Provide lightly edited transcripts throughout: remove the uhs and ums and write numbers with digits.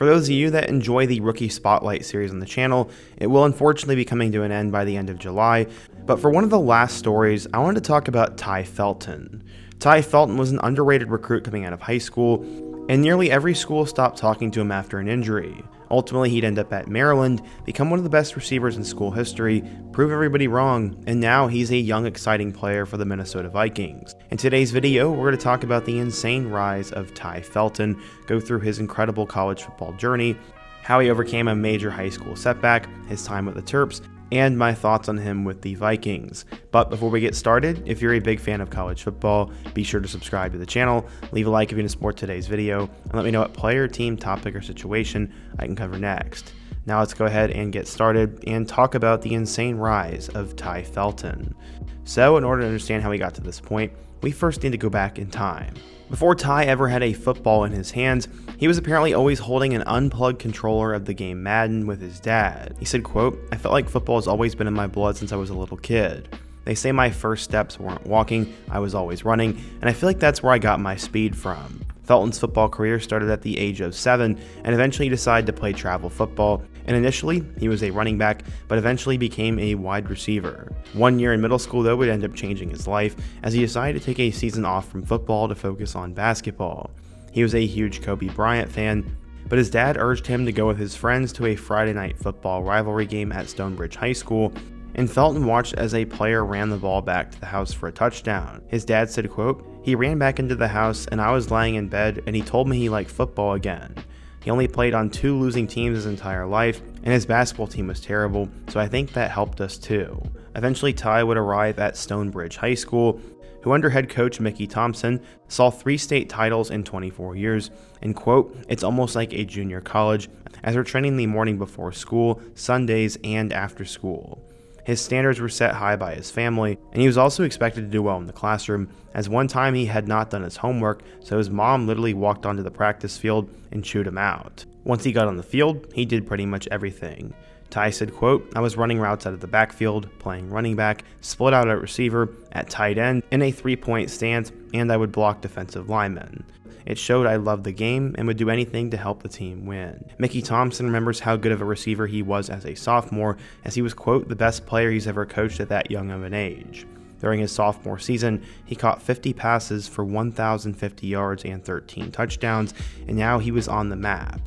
For those of you that enjoy the Rookie Spotlight series on the channel, it will unfortunately be coming to an end by the end of July, but for one of the last stories, I wanted to talk about Tai Felton. Tai Felton was an underrated recruit coming out of high school, and nearly every school stopped talking to him after an injury. Ultimately, he'd end up at Maryland, become one of the best receivers in school history, prove everybody wrong, and now he's a young, exciting player for the Minnesota Vikings. In today's video, we're going to talk about the insane rise of Tai Felton, go through his incredible college football journey, how he overcame a major high school setback, his time with the Terps, and my thoughts on him with the Vikings. But before we get started, if you're a big fan of college football, be sure to subscribe to the channel, leave a like if you want to support today's video, and let me know what player, team, topic, or situation I can cover next. Now let's go ahead and get started and talk about the insane rise of Tai Felton. So in order to understand how he got to this point, we first need to go back in time. Before Tai ever had a football in his hands, he was apparently always holding an unplugged controller of the game Madden with his dad. He said, quote, "I felt like football has always been in my blood since I was a little kid. They say my first steps weren't walking, I was always running, and I feel like that's where I got my speed from." Felton's football career started at the age of 7 and eventually decided to play travel football, and initially he was a running back but eventually became a wide receiver. 1 year in middle school though would end up changing his life as he decided to take a season off from football to focus on basketball. He was a huge Kobe Bryant fan, but his dad urged him to go with his friends to a Friday night football rivalry game at Stonebridge High School, and Felton watched as a player ran the ball back to the house for a touchdown. His dad said, quote, "He ran back into the house and I was lying in bed and he told me he liked football again. He only played on 2 losing teams his entire life, and his basketball team was terrible, so I think that helped us too." Eventually, Tai would arrive at Stonebridge High School, who under head coach Mickey Thompson saw 3 state titles in 24 years, and quote, "It's almost like a junior college, as we're training the morning before school, Sundays, and after school." His standards were set high by his family, and he was also expected to do well in the classroom, as one time he had not done his homework, so his mom literally walked onto the practice field and chewed him out. Once he got on the field, he did pretty much everything. Tai said, quote, "I was running routes out of the backfield, playing running back, split out at receiver, at tight end, in a 3-point stance, and I would block defensive linemen. It showed I loved the game and would do anything to help the team win." Mickey Thompson remembers how good of a receiver he was as a sophomore, as he was, quote, "the best player he's ever coached at that young of an age." During his sophomore season, he caught 50 passes for 1,050 yards and 13 touchdowns, and now he was on the map.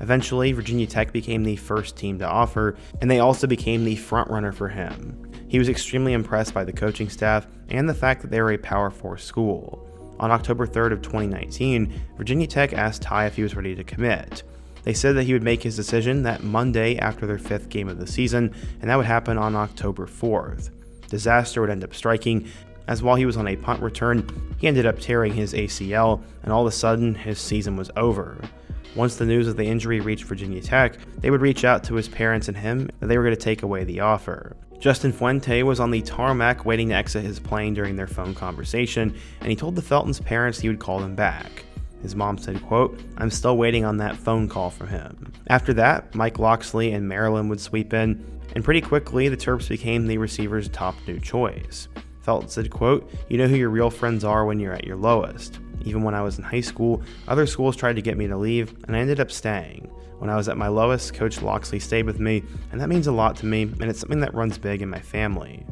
Eventually, Virginia Tech became the first team to offer, and they also became the front runner for him. He was extremely impressed by the coaching staff and the fact that they were a Power 4 school. On October 3rd of 2019, Virginia Tech asked Tai if he was ready to commit. They said that he would make his decision that Monday after their 5th game of the season, and that would happen on October 4th. Disaster would end up striking, as while he was on a punt return, he ended up tearing his ACL, and all of a sudden, his season was over. Once the news of the injury reached Virginia Tech, they would reach out to his parents and him that they were going to take away the offer. Justin Fuente was on the tarmac waiting to exit his plane during their phone conversation, and he told the Feltons' parents he would call them back. His mom said, quote, "I'm still waiting on that phone call from him." After that, Mike Locksley and Maryland would sweep in, and pretty quickly the Terps became the receiver's top new choice. Felton said, quote, "You know who your real friends are when you're at your lowest. Even when I was in high school, other schools tried to get me to leave, and I ended up staying. When I was at my lowest, Coach Locksley stayed with me, and that means a lot to me, and it's something that runs big in my family."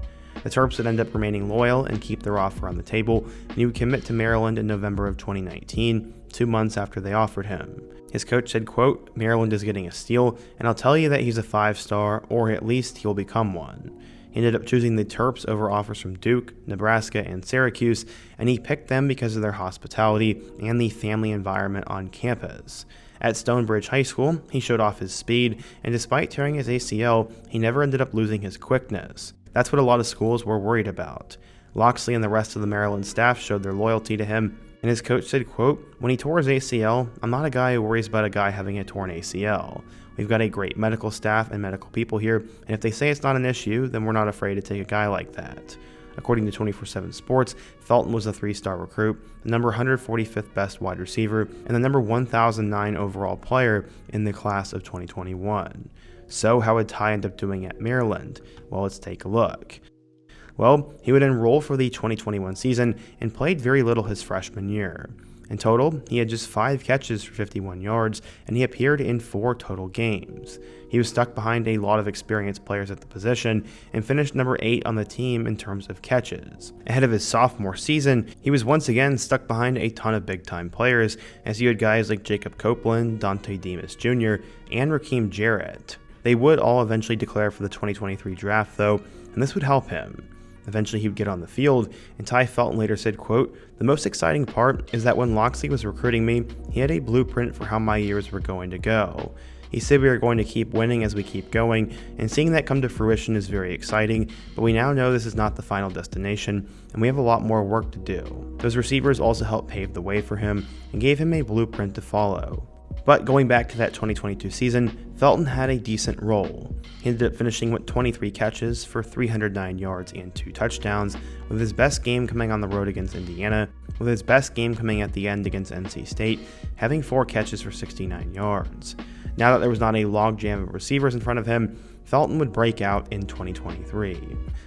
The Terps would end up remaining loyal and keep their offer on the table, and he would commit to Maryland in November of 2019, 2 months after they offered him. His coach said, quote, "Maryland is getting a steal, and I'll tell you that he's a 5-star, or at least he'll become one." He ended up choosing the Terps over offers from Duke, Nebraska, and Syracuse, and he picked them because of their hospitality and the family environment on campus. At Stonebridge High School, he showed off his speed, and despite tearing his ACL, he never ended up losing his quickness. That's what a lot of schools were worried about. Locksley and the rest of the Maryland staff showed their loyalty to him, and his coach said, quote, "When he tore his ACL, I'm not a guy who worries about a guy having a torn ACL. We've got a great medical staff and medical people here, and if they say it's not an issue, then we're not afraid to take a guy like that." According to 24/7 Sports, Felton was a 3-star recruit, the number 145th best wide receiver, and the number 1009 overall player in the class of 2021. So how would Tai end up doing at Maryland? Well, let's take a look. Well, he would enroll for the 2021 season and played very little his freshman year. In total, he had just 5 catches for 51 yards, and he appeared in 4 total games. He was stuck behind a lot of experienced players at the position and finished number 8 on the team in terms of catches. Ahead of his sophomore season, he was once again stuck behind a ton of big-time players, as you had guys like Jacob Copeland, Dante Demas Jr., and Raheem Jarrett. They would all eventually declare for the 2023 draft, though, and this would help him. Eventually he would get on the field, and Tai Felton later said, quote, "The most exciting part is that when Locksley was recruiting me, he had a blueprint for how my years were going to go. He said we are going to keep winning as we keep going, and seeing that come to fruition is very exciting, but we now know this is not the final destination, and we have a lot more work to do." Those receivers also helped pave the way for him and gave him a blueprint to follow. But going back to that 2022 season, Felton had a decent role. He ended up finishing with 23 catches for 309 yards and 2 touchdowns, with his best game coming on the road against Indiana, with his best game coming at the end against NC State, having 4 catches for 69 yards. Now that there was not a logjam of receivers in front of him, Felton would break out in 2023.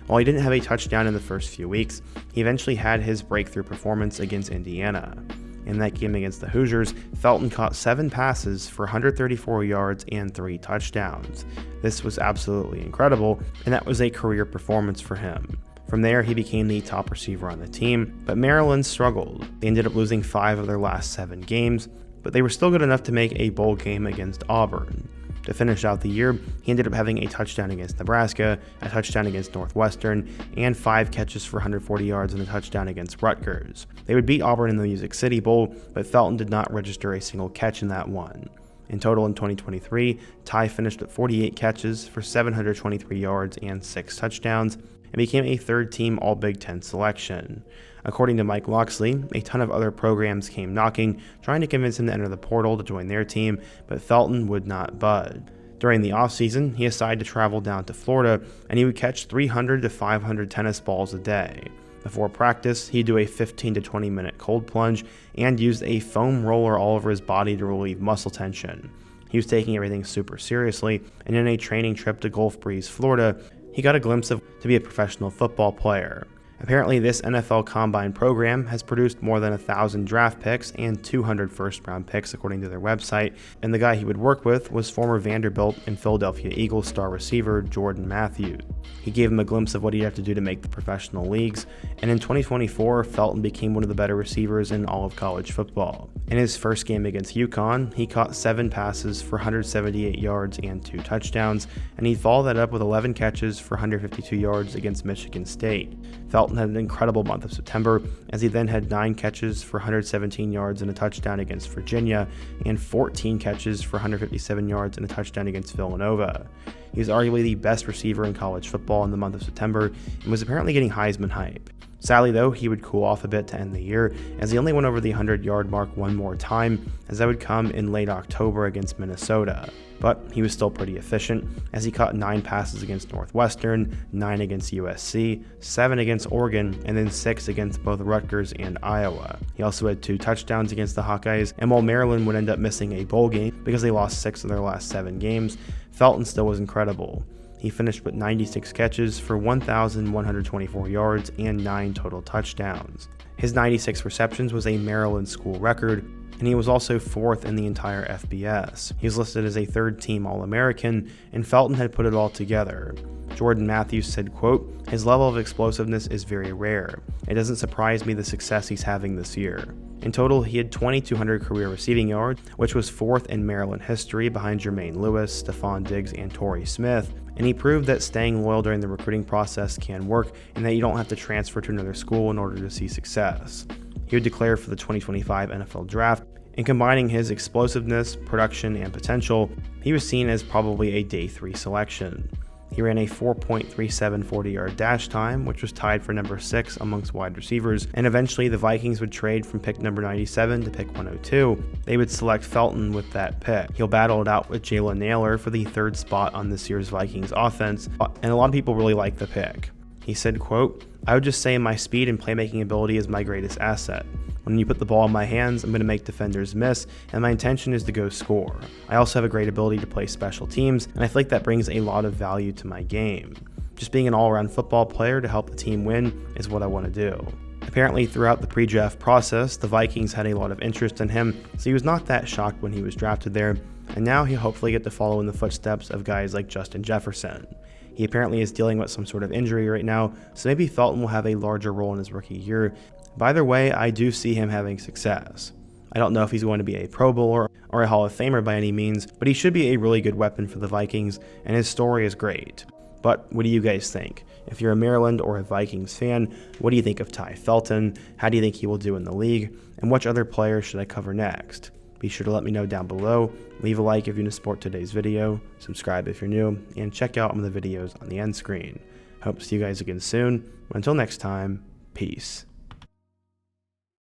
While he didn't have a touchdown in the first few weeks, he eventually had his breakthrough performance against Indiana. In that game against the Hoosiers, Felton caught 7 passes for 134 yards and 3 touchdowns. This was absolutely incredible, and that was a career performance for him. From there, he became the top receiver on the team, but Maryland struggled. They ended up losing 5 of their last 7 games, but they were still good enough to make a bowl game against Auburn. To finish out the year, he ended up having a touchdown against Nebraska, a touchdown against Northwestern, and 5 catches for 140 yards and a touchdown against Rutgers. They would beat Auburn in the Music City Bowl, but Felton did not register a single catch in that one. In total in 2023, Tai finished with 48 catches for 723 yards and 6 touchdowns, and became a third-team All-Big Ten selection. According to Mike Locksley, a ton of other programs came knocking, trying to convince him to enter the portal to join their team, but Felton would not budge. During the offseason, he decided to travel down to Florida, and he would catch 300 to 500 tennis balls a day. Before practice, he'd do a 15 to 20 minute cold plunge and used a foam roller all over his body to relieve muscle tension. He was taking everything super seriously, and in a training trip to Gulf Breeze, Florida, he got a glimpse of to be a professional football player. Apparently, this NFL Combine program has produced more than 1,000 draft picks and 200 first-round picks, according to their website, and the guy he would work with was former Vanderbilt and Philadelphia Eagles star receiver Jordan Matthews. He gave him a glimpse of what he'd have to do to make the professional leagues, and in 2024, Felton became one of the better receivers in all of college football. In his first game against UConn, he caught 7 passes for 178 yards and 2 touchdowns, and he followed that up with 11 catches for 152 yards against Michigan State. Felton had an incredible month of September, as he then had 9 catches for 117 yards and a touchdown against Virginia, and 14 catches for 157 yards and a touchdown against Villanova. He was arguably the best receiver in college football in the month of September, and was apparently getting Heisman hype. Sadly though, he would cool off a bit to end the year, as he only went over the 100-yard mark one more time, as that would come in late October against Minnesota. But he was still pretty efficient, as he caught 9 passes against Northwestern, 9 against USC, 7 against Oregon, and then 6 against both Rutgers and Iowa. He also had 2 touchdowns against the Hawkeyes, and while Maryland would end up missing a bowl game because they lost 6 of their last 7 games, Felton still was incredible. He finished with 96 catches for 1,124 yards and 9 total touchdowns. His 96 receptions was a Maryland school record, and he was also 4th in the entire FBS. He was listed as a 3rd-team All-American, and Felton had put it all together. Jordan Matthews said, quote, "His level of explosiveness is very rare. It doesn't surprise me the success he's having this year." In total, he had 2,200 career receiving yards, which was 4th in Maryland history behind Jermaine Lewis, Stephon Diggs, and Torrey Smith, and he proved that staying loyal during the recruiting process can work and that you don't have to transfer to another school in order to see success. He would declare for the 2025 NFL Draft, and combining his explosiveness, production, and potential, he was seen as probably a Day 3 selection. He ran a 4.37 40-yard dash time, which was tied for number 6 amongst wide receivers, and eventually the Vikings would trade from pick number 97 to pick 102. They would select Felton with that pick. He'll battle it out with Jalen Nailor for the 3rd spot on this year's Vikings offense, and a lot of people really like the pick. He said, quote, "I would just say my speed and playmaking ability is my greatest asset. When you put the ball in my hands, I'm going to make defenders miss, and my intention is to go score. I also have a great ability to play special teams, and I feel like that brings a lot of value to my game. Just being an all-around football player to help the team win is what I want to do." Apparently, throughout the pre-draft process, the Vikings had a lot of interest in him, so he was not that shocked when he was drafted there, and now he'll hopefully get to follow in the footsteps of guys like Justin Jefferson. He apparently is dealing with some sort of injury right now, so maybe Felton will have a larger role in his rookie year. By either way, I do see him having success. I don't know if he's going to be a Pro Bowler or a Hall of Famer by any means, but he should be a really good weapon for the Vikings, and his story is great. But what do you guys think? If you're a Maryland or a Vikings fan, what do you think of Tai Felton? How do you think he will do in the league? And which other players should I cover next? Be sure to let me know down below. Leave a like if you want to support today's video, subscribe if you're new, and check out one of the videos on the end screen. Hope to see you guys again soon. Until next time, peace.